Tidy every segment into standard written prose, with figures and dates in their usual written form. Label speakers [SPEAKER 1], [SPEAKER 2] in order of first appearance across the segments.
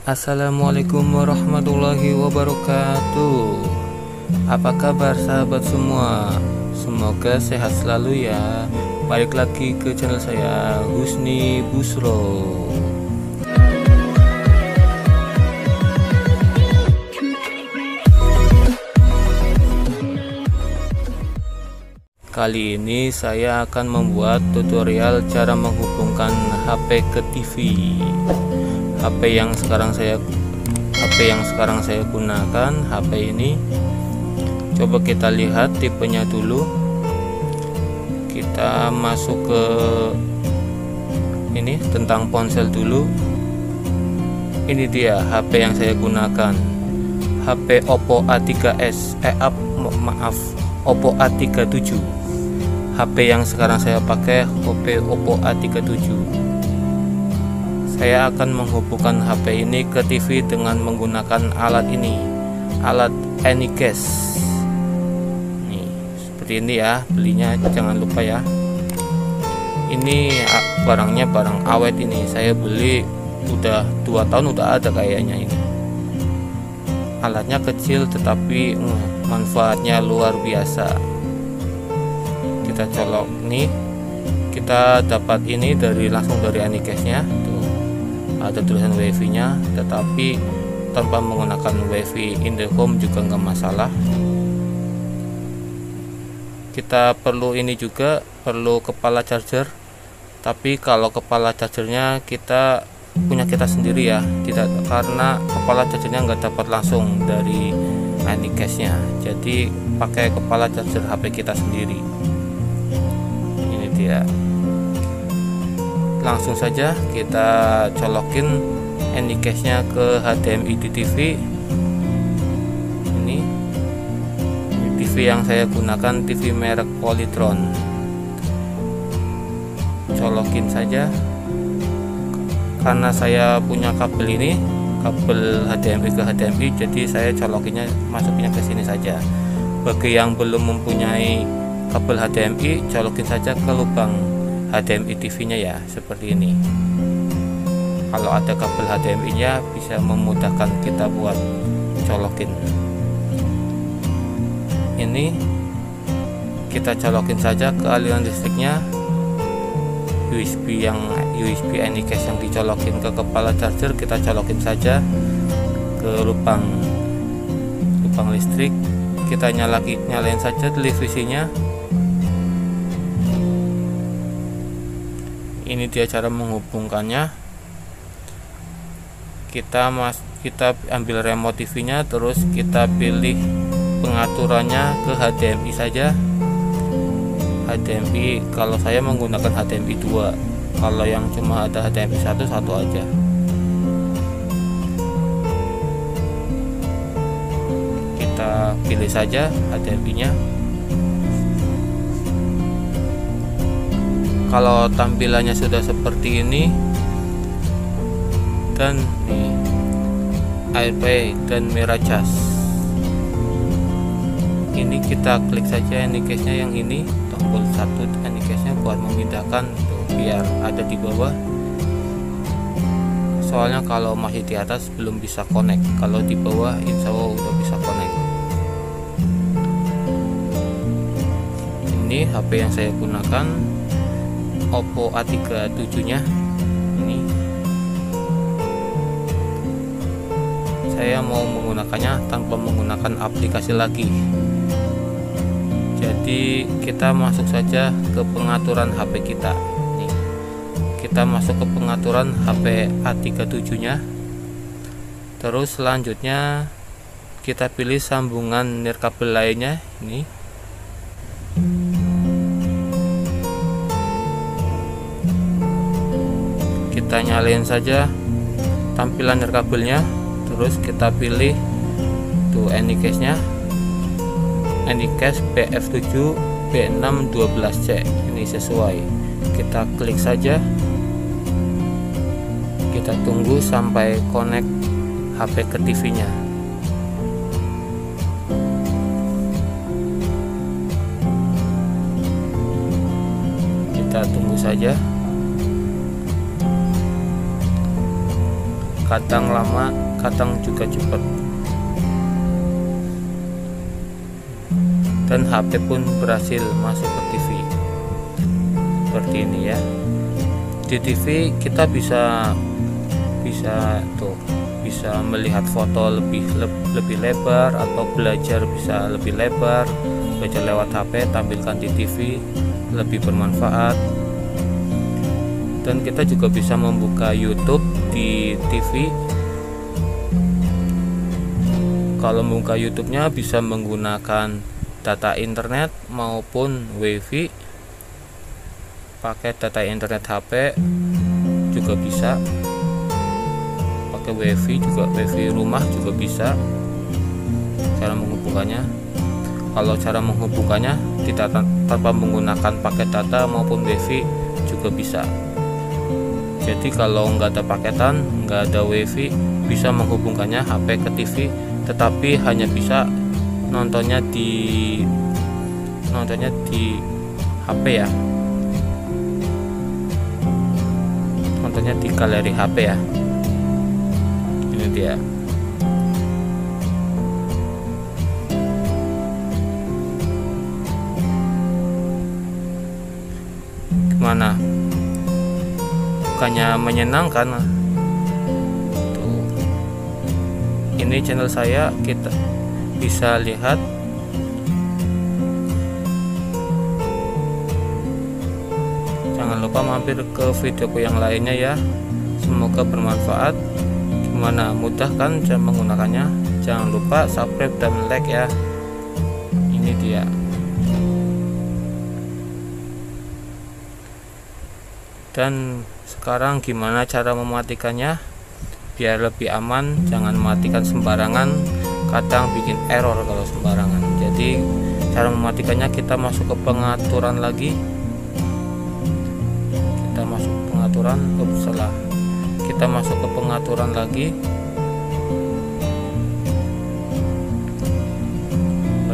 [SPEAKER 1] Assalamualaikum warahmatullahi wabarakatuh. Apa kabar sahabat semua? Semoga sehat selalu ya. Balik lagi ke channel saya, Husni Busro. Kali ini saya akan membuat tutorial cara menghubungkan HP ke TV. HP yang sekarang saya gunakan, HP ini. Coba kita lihat tipenya dulu. Kita masuk ke ini tentang ponsel dulu. Ini dia HP yang saya gunakan. HP Oppo A3s, Oppo A37. HP yang sekarang saya pakai Oppo A37. Saya akan menghubungkan HP ini ke TV dengan menggunakan alat ini, alat Anycast. Nih, seperti ini ya, belinya jangan lupa ya. Ini barangnya barang awet ini. Saya beli udah 2 tahun udah ada kayaknya ini. Alatnya kecil tetapi manfaatnya luar biasa. Kita colok nih, kita dapat ini langsung dari Anycast-nya. Tuh, ada tulisan WiFi nya, tetapi tanpa menggunakan WiFi in the home juga nggak masalah. Kita perlu ini juga, perlu kepala charger, tapi kalau kepala chargernya kita punya kita sendiri ya, tidak, karena kepala chargernya nggak dapat langsung dari Anycast-nya, jadi pakai kepala charger HP kita sendiri. Ini dia. Langsung saja kita colokin Anycast-nya ke HDMI di TV. Ini TV yang saya gunakan, TV merek Polytron. Colokin saja. Karena saya punya kabel ini, kabel HDMI ke HDMI, jadi saya colokinnya, masukinnya ke sini saja. Bagi yang belum mempunyai kabel HDMI, colokin saja ke lubang HDMI TV-nya ya, seperti ini. Kalau ada kabel HDMI-nya bisa memudahkan kita buat colokin. Ini kita colokin saja ke aliran listriknya. USB Anycast yang dicolokin ke kepala charger, kita colokin saja ke lubang listrik. Kita nyalain saja televisinya. Ini dia cara menghubungkannya. Kita ambil remote TV-nya, terus kita pilih pengaturannya ke HDMI saja. HDMI, kalau saya menggunakan HDMI 2, kalau yang cuma ada HDMI 1 aja. Kita pilih saja HDMI-nya. Kalau tampilannya sudah seperti ini, dan nih AirPlay dan Miracast, ini kita klik saja Anycast-nya yang ini, tombol 1 Anycast-nya buat memindahkan tuh, biar ada di bawah. Soalnya kalau masih di atas belum bisa connect, kalau di bawah insya Allah udah bisa connect. Ini HP yang saya gunakan, Oppo A37-nya. Ini saya mau menggunakannya tanpa menggunakan aplikasi lagi. Jadi kita masuk saja ke pengaturan HP kita. Nih, kita masuk ke pengaturan HP A37-nya. Terus selanjutnya kita pilih sambungan nirkabel lainnya. Ini kita nyalain saja tampilan nirkabelnya, terus kita pilih tuh Anycast-nya, Anycast BF7 B612C. Ini sesuai, kita klik saja, kita tunggu sampai connect HP ke TV-nya. Kita tunggu saja. kadang lama kadang juga cepat, dan HP pun berhasil masuk ke TV seperti ini ya. Di TV kita bisa melihat foto lebih lebar, atau belajar bisa lebih lebar, belajar lewat HP tampilkan di TV lebih bermanfaat. Dan kita juga bisa membuka YouTube di TV. Kalau membuka YouTube-nya bisa menggunakan data internet maupun WiFi. Pakai data internet HP juga bisa, pakai WiFi juga, WiFi rumah juga bisa. Cara menghubungkannya, kalau cara menghubungkannya tidak tanpa menggunakan paket data maupun WiFi juga bisa. Jadi kalau nggak ada paketan, nggak ada WiFi, bisa menghubungkannya HP ke TV, tetapi hanya bisa nontonnya di HP ya, nontonnya di galeri HP ya. Ini dia. Gimana? Bukannya menyenangkan? Tuh. Ini channel saya, kita bisa lihat. Jangan lupa mampir ke videoku yang lainnya ya. Semoga bermanfaat. Gimana, mudah kan cara menggunakannya? Jangan lupa subscribe dan like ya. Ini dia. Dan sekarang gimana cara mematikannya biar lebih aman? Jangan matikan sembarangan, kadang bikin error kalau sembarangan. Jadi cara mematikannya, kita masuk ke pengaturan lagi. Kita masuk pengaturan, setelah kita masuk ke pengaturan lagi,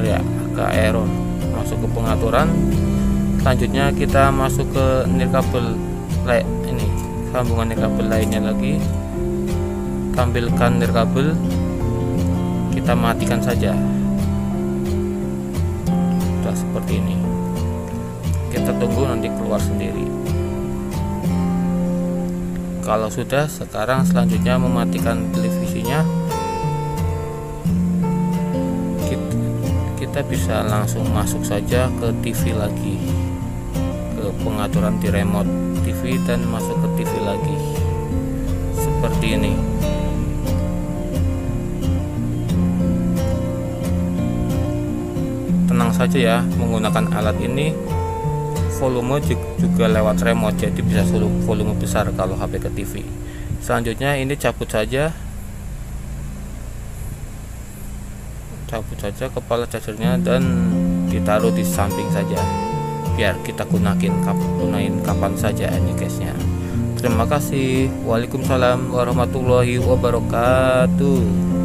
[SPEAKER 1] ya agak error. Masuk ke pengaturan, selanjutnya kita masuk ke nirkabel. Ini sambungan nirkabel lainnya lagi, tampilkan nirkabel, kita matikan saja. Sudah seperti ini, kita tunggu nanti keluar sendiri. Kalau sudah, sekarang selanjutnya mematikan televisinya. Kita bisa langsung masuk saja ke TV lagi, ke pengaturan di remote TV, dan masuk ke TV lagi seperti ini. Tenang saja ya, menggunakan alat ini volume juga lewat remote, jadi bisa volume besar kalau HP ke TV. Selanjutnya ini cabut saja kepala chargernya dan ditaruh di samping saja, biar kita gunain kapan saja ini guysnya. Terima kasih. Waalaikumsalam warahmatullahi wabarakatuh.